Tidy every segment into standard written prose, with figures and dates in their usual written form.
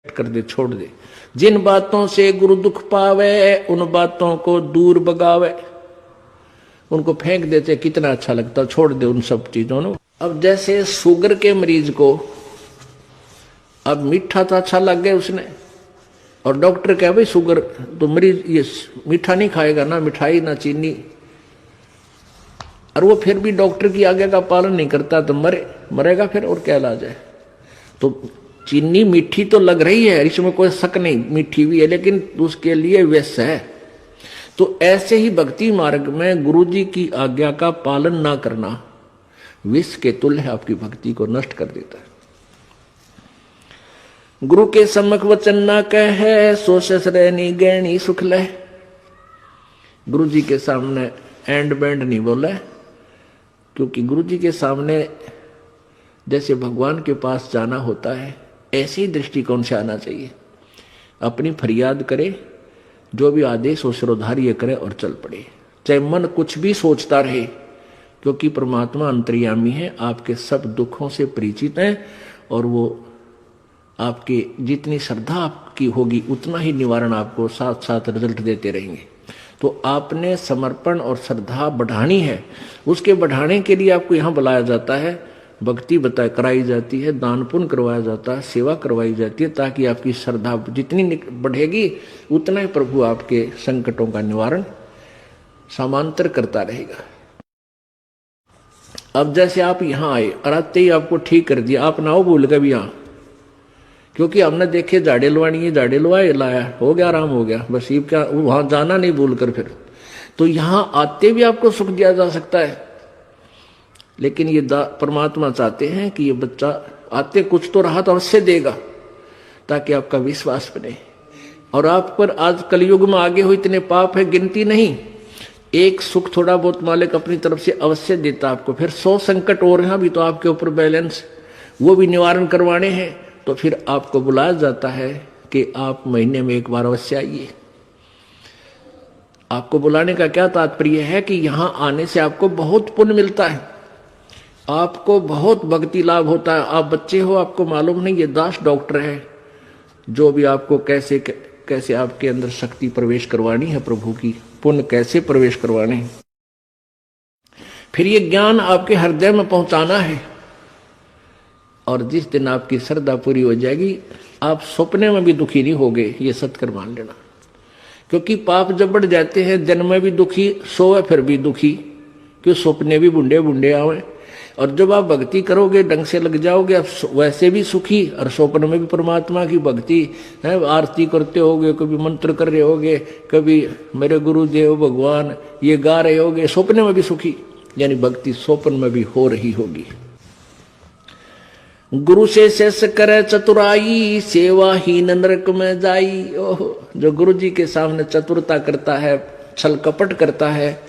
कर दे, छोड़ दे। जिन बातों से गुरु दुख पावे उन बातों को दूर भगावे। उनको फेंक देते, कितना अच्छा लगता, छोड़ दे उन सब चीजों को। अब जैसे शुगर के मरीज को अब मीठा तो अच्छा लग गया उसने, और डॉक्टर कहे भाई शुगर तो मरीज ये मीठा नहीं खाएगा, ना मिठाई ना चीनी, और वो फिर भी डॉक्टर की आज्ञा का पालन नहीं करता तो मरेगा फिर, और क्या इलाज है। तो चीनी मीठी तो लग रही है, इसमें कोई शक नहीं, मीठी भी है, लेकिन उसके लिए विष है। तो ऐसे ही भक्ति मार्ग में गुरु जी की आज्ञा का पालन ना करना विष के तुल्य है, आपकी भक्ति को नष्ट कर देता है। गुरु के सम्मुख वचन ना कहे सो ससरैनी गैनी सुख ले। गुरु जी के सामने एंड बैंड नहीं बोले, क्योंकि गुरु जी के सामने जैसे भगवान के पास जाना होता है ऐसे ही दृष्टिकोण से आना चाहिए। अपनी फरियाद करे, जो भी आदेश हो सिरोधार्य करे और चल पड़े, चाहे मन कुछ भी सोचता रहे, क्योंकि परमात्मा अंतर्यामी है, आपके सब दुखों से परिचित है, और वो आपके जितनी श्रद्धा आपकी होगी उतना ही निवारण आपको साथ साथ रिजल्ट देते रहेंगे। तो आपने समर्पण और श्रद्धा बढ़ानी है, उसके बढ़ाने के लिए आपको यहाँ बुलाया जाता है, भक्ति कराई जाती है, दान पुण्य करवाया जाता है, सेवा करवाई जाती है, ताकि आपकी श्रद्धा जितनी बढ़ेगी उतना ही प्रभु आपके संकटों का निवारण समांतर करता रहेगा। अब जैसे आप यहाँ आए और आते ही आपको ठीक कर दिया, आप ना हो भूल गए भी यहाँ, क्योंकि हमने देखे झाड़े लवानी है, झाड़े लवाए लाया, हो गया, आराम हो गया, बस ये क्या वहां जाना नहीं भूल कर फिर। तो यहाँ आते भी आपको सुख दिया जा सकता है, लेकिन ये परमात्मा चाहते हैं कि ये बच्चा आते कुछ तो राहत अवश्य देगा, ताकि आपका विश्वास बने। और आप पर आज कलयुग में आगे हो इतने पाप है, गिनती नहीं। एक सुख थोड़ा बहुत मालिक अपनी तरफ से अवश्य देता आपको, फिर 100 संकट और हैं भी तो आपके ऊपर बैलेंस, वो भी निवारण करवाने हैं। तो फिर आपको बुलाया जाता है कि आप महीने में एक बार अवश्य आइए। आपको बुलाने का क्या तात्पर्य है कि यहां आने से आपको बहुत पुण्य मिलता है, आपको बहुत भक्ति लाभ होता है। आप बच्चे हो, आपको मालूम नहीं, ये दास डॉक्टर है जो भी आपको कैसे कैसे आपके अंदर शक्ति प्रवेश करवानी है, प्रभु की पुण्य कैसे प्रवेश करवाने हैं, फिर ये ज्ञान आपके हृदय में पहुंचाना है। और जिस दिन आपकी श्रद्धा पूरी हो जाएगी, आप सपने में भी दुखी नहीं होगे, ये सत्कर मान लेना। क्योंकि पाप जब बढ़ जाते हैं, दिन में भी दुखी, सोए फिर भी दुखी, क्यों सपने भी बुंडे बुंडे आवे। और जब आप भक्ति करोगे, ढंग से लग जाओगे, आप वैसे भी सुखी, और स्वप्न में भी परमात्मा की भक्ति है, आरती करते होगे, कभी मंत्र कर रहे होगे, कभी मेरे गुरुदेव भगवान ये गा रहे होगे, स्वप्न में भी सुखी, यानी भक्ति स्वप्न में भी हो रही होगी। गुरु से शेष करे चतुराई सेवा ही नरक में जाई। ओहो, जो गुरु जी के सामने चतुरता करता है, छल कपट करता है,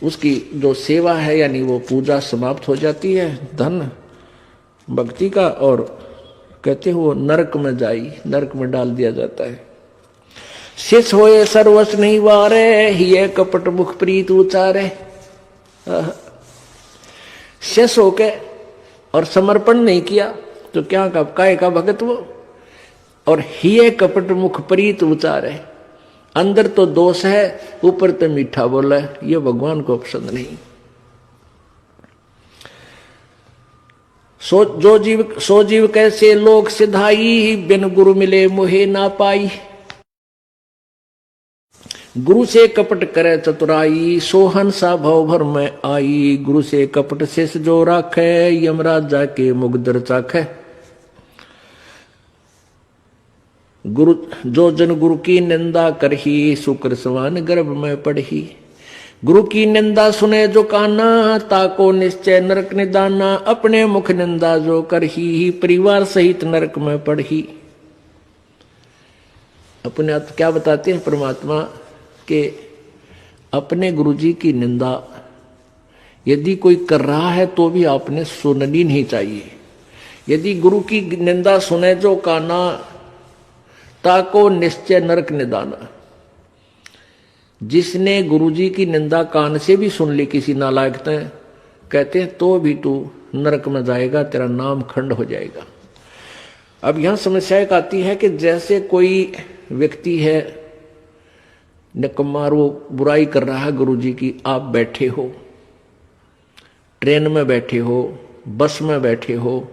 उसकी जो सेवा है यानी वो पूजा समाप्त हो जाती है, धन भक्ति का, और कहते हो नरक में जाई, नरक में डाल दिया जाता है। शेष होए सर्वस नहीं वारे, ही कपट मुख प्रीत उचारे। शेष होके और समर्पण नहीं किया तो क्या काय का भगत वो, और हिये कपट मुख प्रीत उचारे। अंदर तो दोष है, ऊपर तो मीठा बोला है, ये भगवान को पसंद नहीं। सो जीव कैसे लोग सिधाई, बिन गुरु मिले मोहे ना पाई। गुरु से कपट करे चतुराई, सोहन सा भव भर में आई। गुरु से कपट शेष जो राखे, यमराज जाके मुगदर चाखे। गुरु जो जन गुरु की निंदा करही, शुक्र समान गर्भ में पढ़ही। गुरु की निंदा सुने जो काना, ताको निश्चय नरक निदाना। अपने मुख निंदा जो करही, परिवार सहित नरक में पढ़ही। अपने आप क्या बताते हैं परमात्मा के, अपने गुरुजी की निंदा यदि कोई कर रहा है तो भी आपने सुननी नहीं चाहिए। यदि गुरु की निंदा सुने जो काना, ताको निश्चय नरक निदाना। जिसने गुरुजी की निंदा कान से भी सुन ली किसी नालायक ने, कहते हैं तो भी तू नरक में जाएगा, तेरा नाम खंड हो जाएगा। अब यहां समस्या एक आती है कि जैसे कोई व्यक्ति है निकम्मा, वो बुराई कर रहा है गुरुजी की, आप बैठे हो, ट्रेन में बैठे हो, बस में बैठे हो,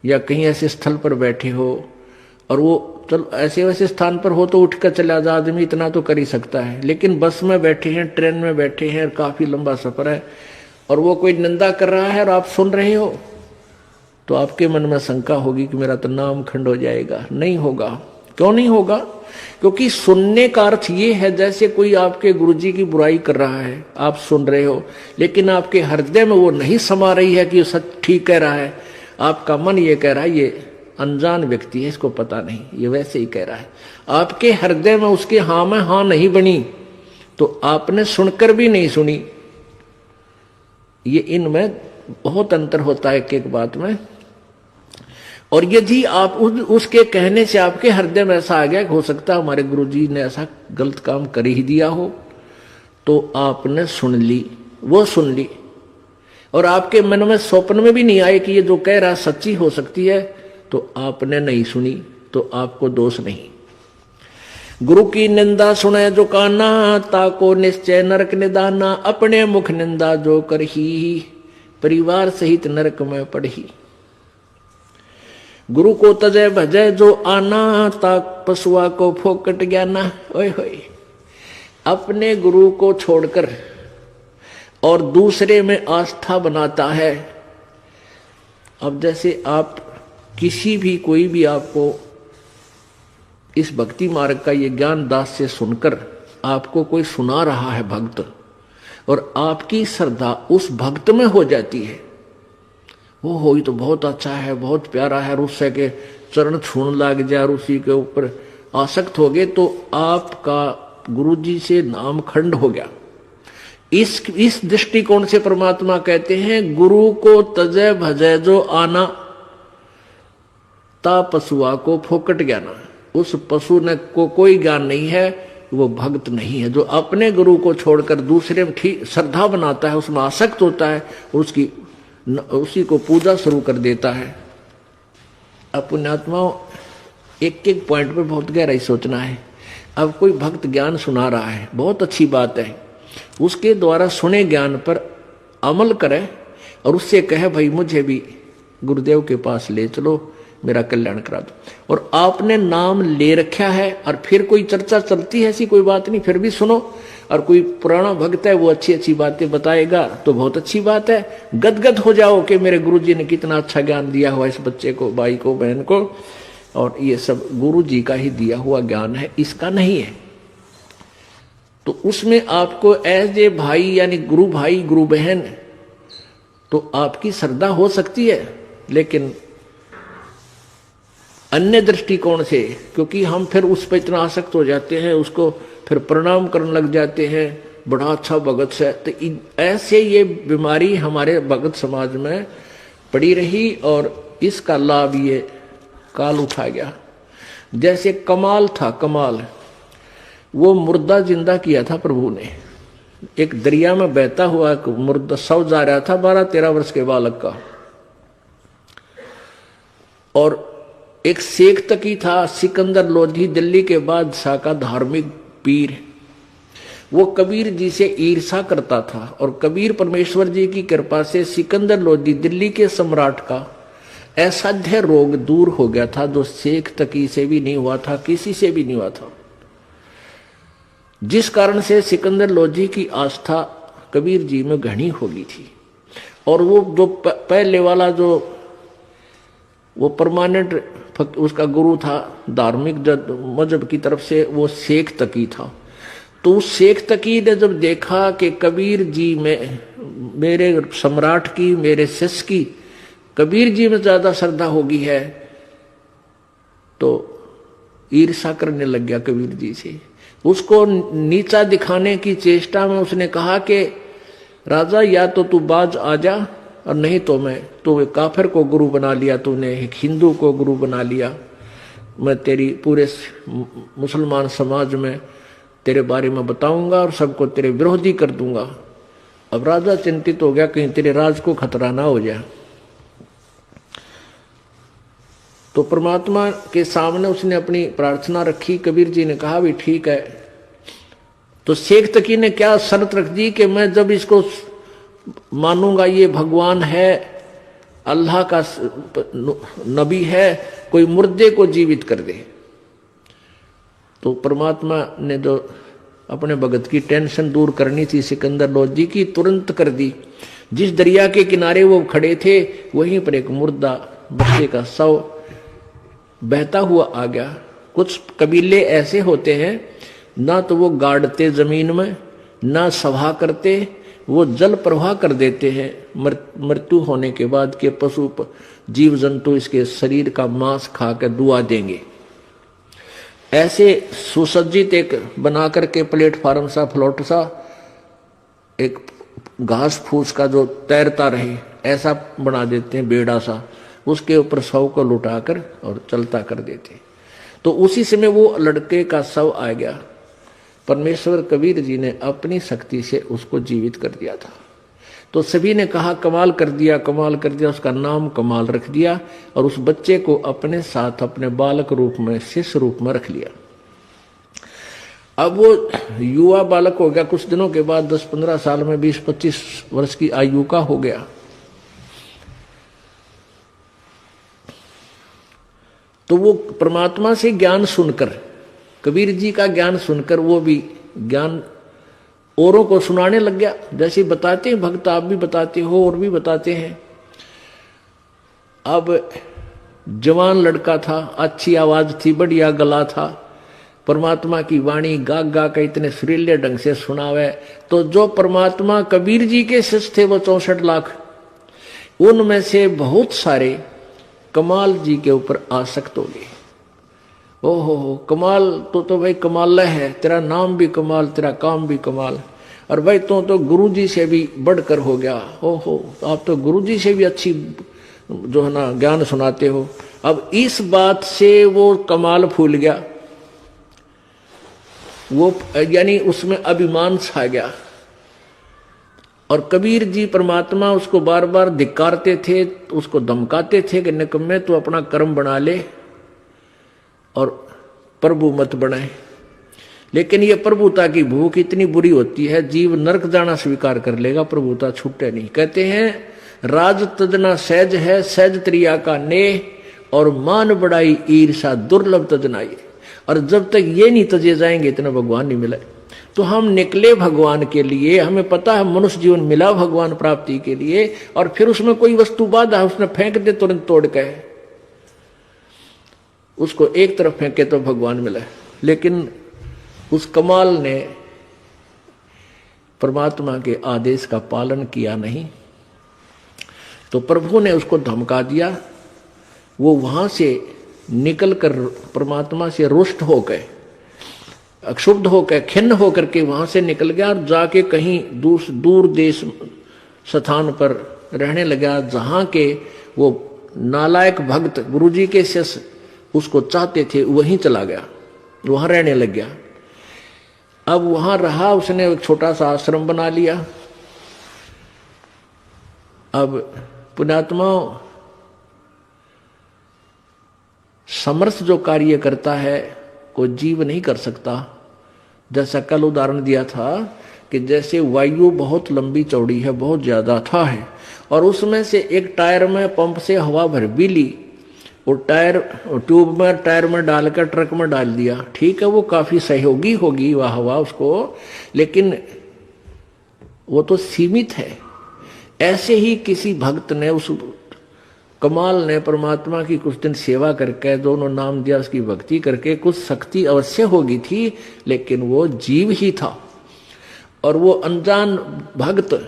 या कहीं ऐसे स्थल पर बैठे हो, और वो चलो ऐसे वैसे स्थान पर हो तो उठ कर चला जा, आदमी इतना तो कर ही सकता है। लेकिन बस में बैठे हैं, ट्रेन में बैठे हैं, काफी लंबा सफर है, और वो कोई निंदा कर रहा है और आप सुन रहे हो, तो आपके मन में शंका होगी कि मेरा तो नाम खंड हो जाएगा। नहीं होगा। क्यों नहीं होगा? क्योंकि सुनने का अर्थ ये है जैसे कोई आपके गुरुजी की बुराई कर रहा है, आप सुन रहे हो, लेकिन आपके हृदय में वो नहीं समा रही है कि ये सच ठीक कह रहा है। आपका मन ये कह रहा है ये अनजान व्यक्ति है, इसको पता नहीं, ये वैसे ही कह रहा है। आपके हृदय में उसके हाँ में हाँ नहीं बनी, तो आपने सुनकर भी नहीं सुनी। ये इनमें बहुत अंतर होता है एक एक बात में। और यदि आप उसके कहने से आपके हृदय में ऐसा आ गया कि हो सकता है हमारे गुरुजी ने ऐसा गलत काम कर ही दिया हो, तो आपने सुन ली, वो सुन ली, और आपके मन में स्वप्न में भी नहीं आए कि ये जो कह रहा सच्ची हो सकती है, तो आपने नहीं सुनी, तो आपको दोष नहीं। गुरु की निंदा सुने जो काना, ताको निश्चय नरक निदाना, अपने मुख निंदा जो करही, परिवार सहित नरक में पड़ही। गुरु को तजय भजय जो आना, ताक पशुआ को फोकट ज्ञाना। ओए होए, अपने गुरु को छोड़कर और दूसरे में आस्था बनाता है। अब जैसे आप किसी भी कोई भी आपको इस भक्ति मार्ग का ये ज्ञान दास से सुनकर आपको कोई सुना रहा है भक्त, और आपकी श्रद्धा उस भक्त में हो जाती है, वो हो ही तो बहुत अच्छा है, बहुत प्यारा है, और उससे के चरण छूने लग जाए और उसी के ऊपर आसक्त हो गए, तो आपका गुरुजी से नाम खंड हो गया। इस दृष्टिकोण से परमात्मा कहते हैं गुरु को तजय भजय जो आना, ता पशुआ को फोकट ज्ञाना। उस पशु ने को कोई ज्ञान नहीं है, वो भक्त नहीं है। जो अपने गुरु को छोड़कर दूसरे में ठीक श्रद्धा बनाता है, उसमें आसक्त होता है, उसी को पूजा शुरू कर देता है। अब पुण्यात्माओं, एक एक पॉइंट पर बहुत गहराई सोचना है। अब कोई भक्त ज्ञान सुना रहा है, बहुत अच्छी बात है, उसके द्वारा सुने ज्ञान पर अमल करे और उससे कहे भाई मुझे भी गुरुदेव के पास ले चलो, मेरा कल्याण करा दो। और आपने नाम ले रखा है और फिर कोई चर्चा चलती है, ऐसी कोई बात नहीं, फिर भी सुनो। और कोई पुराना भक्त है, वो अच्छी अच्छी बातें बताएगा तो बहुत अच्छी बात है, गदगद हो जाओ कि मेरे गुरुजी ने कितना अच्छा ज्ञान दिया हुआ इस बच्चे को, भाई को, बहन को, और ये सब गुरुजी का ही दिया हुआ ज्ञान है, इसका नहीं है। तो उसमें आपको एज ए भाई यानी गुरु भाई गुरु बहन, तो आपकी श्रद्धा हो सकती है, लेकिन अन्य दृष्टिकोण से, क्योंकि हम फिर उस पर इतना आसक्त हो जाते हैं, उसको फिर प्रणाम करने लग जाते हैं, बड़ा अच्छा भगत है। तो ऐसे ये बीमारी हमारे भगत समाज में पड़ी रही और इसका लाभ ये काल उठा गया। जैसे कमाल था, कमाल वो मुर्दा जिंदा किया था प्रभु ने। एक दरिया में बहता हुआ मुर्दा शव जा रहा था 12-13 वर्ष के बालक का, और एक शेख तकी था सिकंदर लोधी, दिल्ली के बादशाह का धार्मिक पीर। वो कबीर जी से ईर्षा करता था, और कबीर परमेश्वर जी की कृपा से सिकंदर लोधी दिल्ली के सम्राट का असाध्य रोग दूर हो गया था, जो शेख तकी से भी नहीं हुआ था, किसी से भी नहीं हुआ था। जिस कारण से सिकंदर लोधी की आस्था कबीर जी में घनी हो गई थी। और वो जो पहले वाला जो वो परमानेंट उसका गुरु था धार्मिक मजहब की तरफ से, वो शेख तकी था। तो उस शेख तकी ने जब देखा कि कबीर जी में, मेरे सम्राट की, मेरे शिष्य की कबीर जी में ज्यादा श्रद्धा होगी है, तो ईर्षा करने लग गया कबीर जी से। उसको नीचा दिखाने की चेष्टा में उसने कहा कि राजा या तो तू बाज आ जा, और नहीं तो मैं, तो काफिर को गुरु बना लिया तूने, एक हिंदू को गुरु बना लिया, मैं तेरी पूरे मुसलमान समाज में तेरे बारे में बताऊंगा और सबको तेरे विरोधी कर दूंगा। अब राजा चिंतित हो गया कहीं तेरे राज को खतरा ना हो जाए। तो परमात्मा के सामने उसने अपनी प्रार्थना रखी। कबीर जी ने कहा भी ठीक है। तो शेख तकी ने क्या शर्त रख दी कि मैं जब इसको मानूंगा ये भगवान है, अल्लाह का नबी है, कोई मुर्दे को जीवित कर दे। तो परमात्मा ने जो अपने भगत की टेंशन दूर करनी थी सिकंदर लोधी की, तुरंत कर दी। जिस दरिया के किनारे वो खड़े थे वहीं पर एक मुर्दा बच्चे का शव बहता हुआ आ गया। कुछ कबीले ऐसे होते हैं, ना तो वो गाड़ते जमीन में, ना सभा करते, वो जल प्रवाह कर देते हैं मृत्यु होने के बाद के पशु जीव जंतु इसके शरीर का मांस खा कर दुआ देंगे। ऐसे सुसज्जित एक बना करके प्लेटफार्म सा, फ्लोट सा, एक घास फूस का जो तैरता रहे ऐसा बना देते हैं, बेड़ा सा, उसके ऊपर शव को लुटाकर और चलता कर देते। तो उसी समय वो लड़के का शव आ गया। परमेश्वर कबीर जी ने अपनी शक्ति से उसको जीवित कर दिया था। तो सभी ने कहा कमाल कर दिया, कमाल कर दिया। उसका नाम कमाल रख दिया और उस बच्चे को अपने साथ अपने बालक रूप में, शिष्य रूप में रख लिया। अब वो युवा बालक हो गया। कुछ दिनों के बाद 10-15 साल में 20-25 वर्ष की आयु का हो गया। तो वो परमात्मा से ज्ञान सुनकर, कबीर जी का ज्ञान सुनकर वो भी ज्ञान औरों को सुनाने लग गया। जैसे बताते हैं भक्त, आप भी बताते हो और भी बताते हैं। अब जवान लड़का था, अच्छी आवाज थी, बढ़िया गला था, परमात्मा की वाणी गा गा के इतने सुरीले ढंग से सुनावे। तो जो परमात्मा कबीर जी के शिष्य थे वो 64 लाख, उनमें से बहुत सारे कमाल जी के ऊपर आसक्त हो गए। ओहो कमाल तो भाई कमाल है, तेरा नाम भी कमाल, तेरा काम भी कमाल, और भाई तो गुरु जी से भी बढ़कर हो गया। ओहो आप तो गुरु जी से भी अच्छी जो है ना ज्ञान सुनाते हो। अब इस बात से वो कमाल फूल गया, वो यानी उसमें अभिमान छा गया। और कबीर जी परमात्मा उसको बार बार धिक्कारते थे, उसको धमकाते थे कि निकम्मे तू अपना कर्म बना ले और प्रभु मत बनाए। लेकिन ये प्रभुता की भूख इतनी बुरी होती है, जीव नरक जाना स्वीकार कर लेगा, प्रभुता छूटे नहीं। कहते हैं राज तजना सहज है, सहज त्रिया का नेह, और मान बढ़ाई ईर्षा दुर्लभ तजनाई। और जब तक ये नहीं तजे जाएंगे इतना भगवान नहीं मिले। तो हम निकले भगवान के लिए, हमें पता है मनुष्य जीवन मिला भगवान प्राप्ति के लिए, और फिर उसमें कोई वस्तु बाधा उसने फेंक दे तुरंत तोड़ के, उसको एक तरफ फेंके तो भगवान मिला। लेकिन उस कमाल ने परमात्मा के आदेश का पालन किया नहीं, तो प्रभु ने उसको धमका दिया। वो वहां से निकलकर परमात्मा से रुष्ट हो गए, अक्षुब्ध होकर, खिन्न होकर के वहां से निकल गया और जाके कहीं दूर देश स्थान पर रहने लगा, जहां के वो नालायक भक्त गुरुजी के शिष्य उसको चाहते थे, वहीं चला गया, वहां रहने लग गया। अब वहां रहा, उसने एक छोटा सा आश्रम बना लिया। अब पुण्यात्मा समर्थ जो कार्य करता है कोई जीव नहीं कर सकता। जैसा कल उदाहरण दिया था कि जैसे वायु बहुत लंबी चौड़ी है, बहुत ज्यादा था है, और उसमें से एक टायर में पंप से हवा भर भी ली, वो टायर ट्यूब में टायर में डालकर ट्रक में डाल दिया, ठीक है वो काफी सहयोगी होगी वह हवा उसको, लेकिन वो तो सीमित है। ऐसे ही किसी भक्त ने, उस कमाल ने परमात्मा की कुछ दिन सेवा करके, दोनों नाम दिया, उसकी भक्ति करके कुछ शक्ति अवश्य होगी थी, लेकिन वो जीव ही था। और वो अनजान भक्त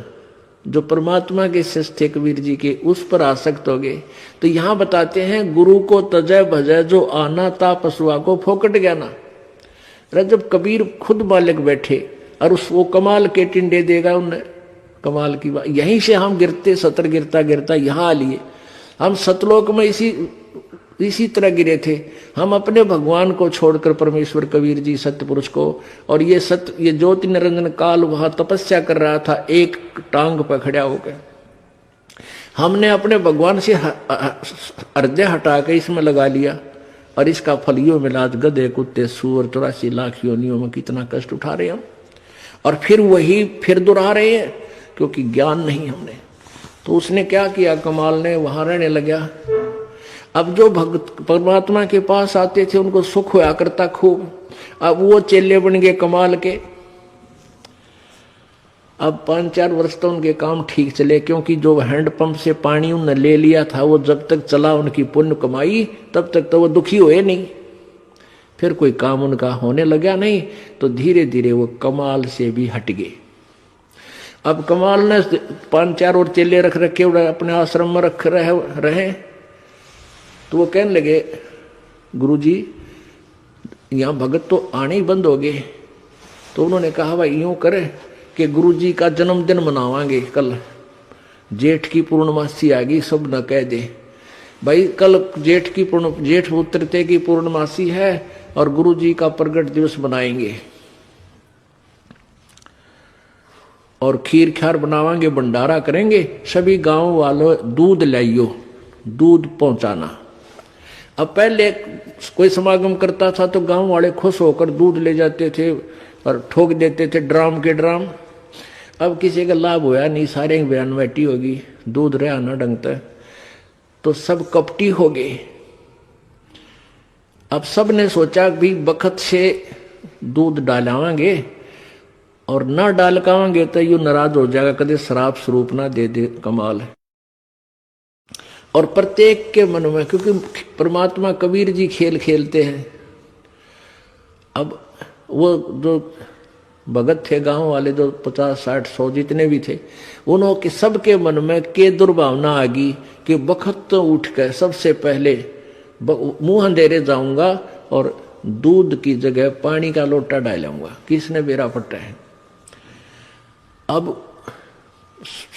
जो परमात्मा के शिष्य थे कबीर जी के, उस पर आसक्त हो गए। तो यहां बताते हैं गुरु को तजय भजय जो आना ता पशुआ को फोकट गया ना। जब कबीर खुद मालिक बैठे और उस वो कमाल के टिंडे देगा उन्हें, कमाल की बात। यहीं से हम गिरते, सतर गिरता गिरता यहां आ लिए। हम सतलोक में इसी तरह गिरे थे। हम अपने भगवान को छोड़कर परमेश्वर कबीर जी सत्य पुरुष को, और ये ज्योति निरंजन काल वहां तपस्या कर रहा था, एक टांग पर खड़ा होकर। हमने अपने भगवान से हृदय हटा के इसमें लगा लिया और इसका फल यो मिला। गधे कुत्ते सूअर 84 लाख योनियों में कितना कष्ट उठा रहे हम, और फिर वही फिर दोहरा रहे हैं क्योंकि ज्ञान नहीं हमने। तो उसने क्या किया, कमाल ने वहां रहने लगा। अब जो भक्त परमात्मा के पास आते थे उनको सुख होया करता खूब। अब वो चेले बन गए कमाल के। अब 5-4 वर्ष तो उनके काम ठीक चले, क्योंकि जो हैंडपंप से पानी उन्होंने ले लिया था वो जब तक चला उनकी पुण्य कमाई, तब तक तो वो दुखी हुए नहीं। फिर कोई काम उनका होने लगा नहीं, तो धीरे धीरे वो कमाल से भी हट गए। अब कमाल ने 5-4 और चेले रख रखे अपने आश्रम में रख रहे। तो वो कहने लगे, गुरुजी यहाँ भगत तो आने ही बंद हो गए। तो उन्होंने कहा भाई यूं करे कि गुरुजी का जन्मदिन मनावांगे कल, जेठ की पूर्णमासी आ गई, सब न कह दे भाई कल जेठ उतरते की पूर्णमासी है और गुरुजी का प्रगट दिवस बनाएंगे और खीर खार बनावांगे, भंडारा करेंगे। सभी गांव वालों दूध लाइयो, दूध पहुंचाना। अब पहले कोई समागम करता था तो गांव वाले खुश होकर दूध ले जाते थे और ठोक देते थे ड्राम के ड्राम। अब किसी का लाभ होया नहीं, सारे की बयानवैटी होगी, दूध रहा ना ढंगता, तो सब कपटी हो गए। अब सब ने सोचा भी बखत से दूध डालावांगे और ना डालकावांगे तो यू नाराज हो जाएगा, कदे शराब स्वरूप ना दे दे। कमाल है। और प्रत्येक के मन में, क्योंकि परमात्मा कबीर जी खेल खेलते हैं। अब वो जो भगत थे गांव वाले, जो 50, 60, 100 जितने भी थे, उन्होंने सबके मन में के दुर्भावना आ गई कि बखत तो उठ कर सबसे पहले मुंह अंधेरे जाऊंगा और दूध की जगह पानी का लोटा डालूंगा। किसने बेरा पट्टा है। अब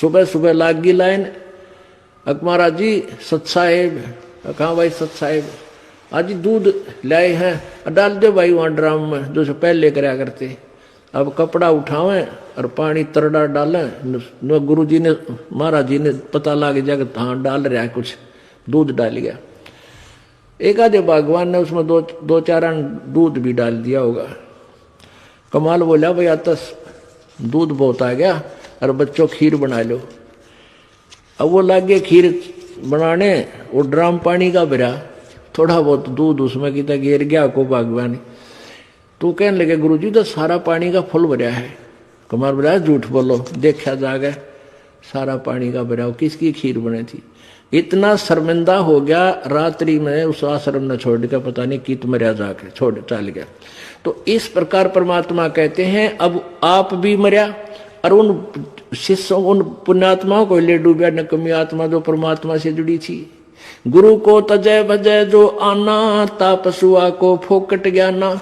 सुबह सुबह लाग गई लाइन, महाराज जी सत साहेब, कहा भाई सत साहेब आज दूध लाए हैं, डाल दे भाई वहां ड्राम में जो पहले कराया करते। अब कपड़ा उठावे और पानी तरड़ा डालें। गुरु जी ने महाराज जी ने पता लग जाएगा हाँ डाल रहा है, कुछ दूध डाल गया। एक आधे भगवान ने उसमें दो चार दूध भी डाल दिया होगा। कमाल बोला भाई आता दूध बहुत आ गया और बच्चों खीर बना लो। अब वो लागे खीर बनाने, वो ड्राम पानी का भरा, थोड़ा बहुत दूध उसमें कितना गिर गया को भगवान। तो कहने लगे गुरुजी तो सारा पानी का फुल भरा है। कमाल बोला झूठ बोलो, देखा जागे सारा पानी का भरा, किसकी खीर बनी थी। इतना शर्मिंदा हो गया, रात्रि में उस आश्रम ने छोड़ के पता नहीं कित मरिया जाके छोड़ चल गया। तो इस प्रकार परमात्मा कहते हैं अब आप भी मरिया और उन शिष्यों उन पुण्यात्माओं को ले डूबा, नकमी आत्मा जो परमात्मा से जुड़ी थी। गुरु को तजय भजय जो आना, तापसुआ को फोकट ज्ञाना।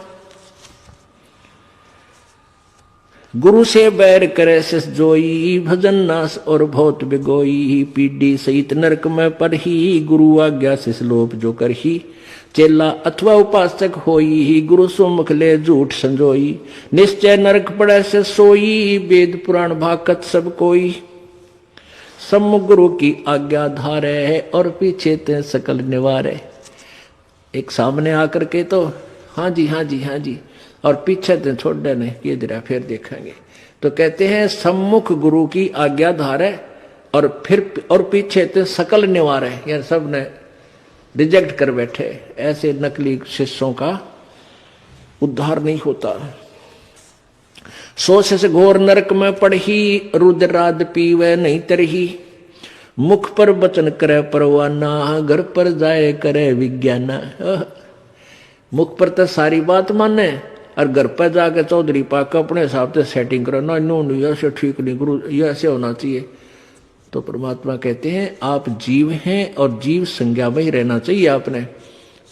गुरु से बैर करे शिष जोई, भजन नास और बहुत बिगोई। पीढ़ी सहित नरक में परही, गुरु आज्ञा शिष लोप जो करही। चेला अथवा उपासक होई, गुरु सुमुख ले झूठ संजोई। निश्चय नरक पड़े से सोई, वेद पुराण भाकत सब कोई। सम्मुख गुरु की आज्ञा धारे, और पीछे ते सकल निवारे। एक सामने आकर के तो हाँ जी हाँ जी हाँ जी, और पीछे ते छोड़ देने ये जरा फिर देखेंगे। तो कहते हैं सम्मुख गुरु की आज्ञा धारे और पीछे ते सकल निवारे, यार सब ने रिजेक्ट कर बैठे। ऐसे नकली शिष्यों का उद्धार नहीं होता। सोच से घोर नरक में पड़ही, रुद्राद पीवे नहीं तरही। मुख पर वचन करे परवाना, घर पर जाए करे विज्ञाना। मुख पर तो सारी बात माने और घर पर जाके चौधरी पाक अपने हिसाब से सेटिंग करो ना, नो ऐसे ठीक नहीं गुरु, ये ऐसे होना चाहिए। तो परमात्मा कहते हैं आप जीव हैं और जीव संज्ञा में ही रहना चाहिए। आपने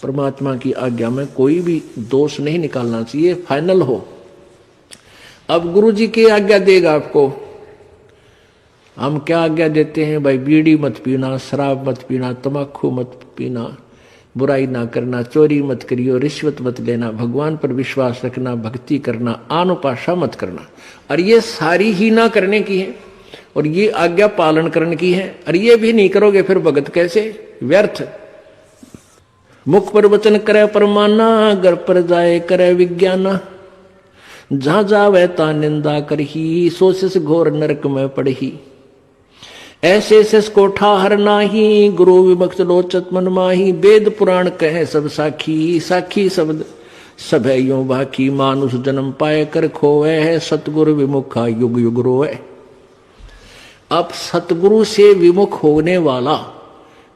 परमात्मा की आज्ञा में कोई भी दोष नहीं निकालना चाहिए, फाइनल हो। अब गुरु जी की आज्ञा देगा आपको। हम क्या आज्ञा देते हैं भाई, बीड़ी मत पीना, शराब मत पीना, तम्बाकू मत पीना, बुराई ना करना, चोरी मत करियो, रिश्वत मत लेना, भगवान पर विश्वास रखना, भक्ति करना, आन उपासना मत करना। और ये सारी ही ना करने की है। और ये आज्ञा पालन करने की है। और ये भी नहीं करोगे फिर भगत कैसे, व्यर्थ। मुख पर वचन करे परमाना, घर पर जाए करे विज्ञाना। जहां जावे ता निंदा करही, सो सिस घोर नरक में पड़ही। ऐसे सिस को ठाहर नाही, गुरु विमुक्त लोचत मन माही। वेद पुराण कहे सब साखी, साखी शब्द सब है यूं बाकी। मानुष जन्म पाए कर खोए है, सतगुरु विमुखा युग युग रोए। अब सतगुरु से विमुख होने वाला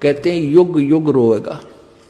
कहते हैं युग युग रोएगा।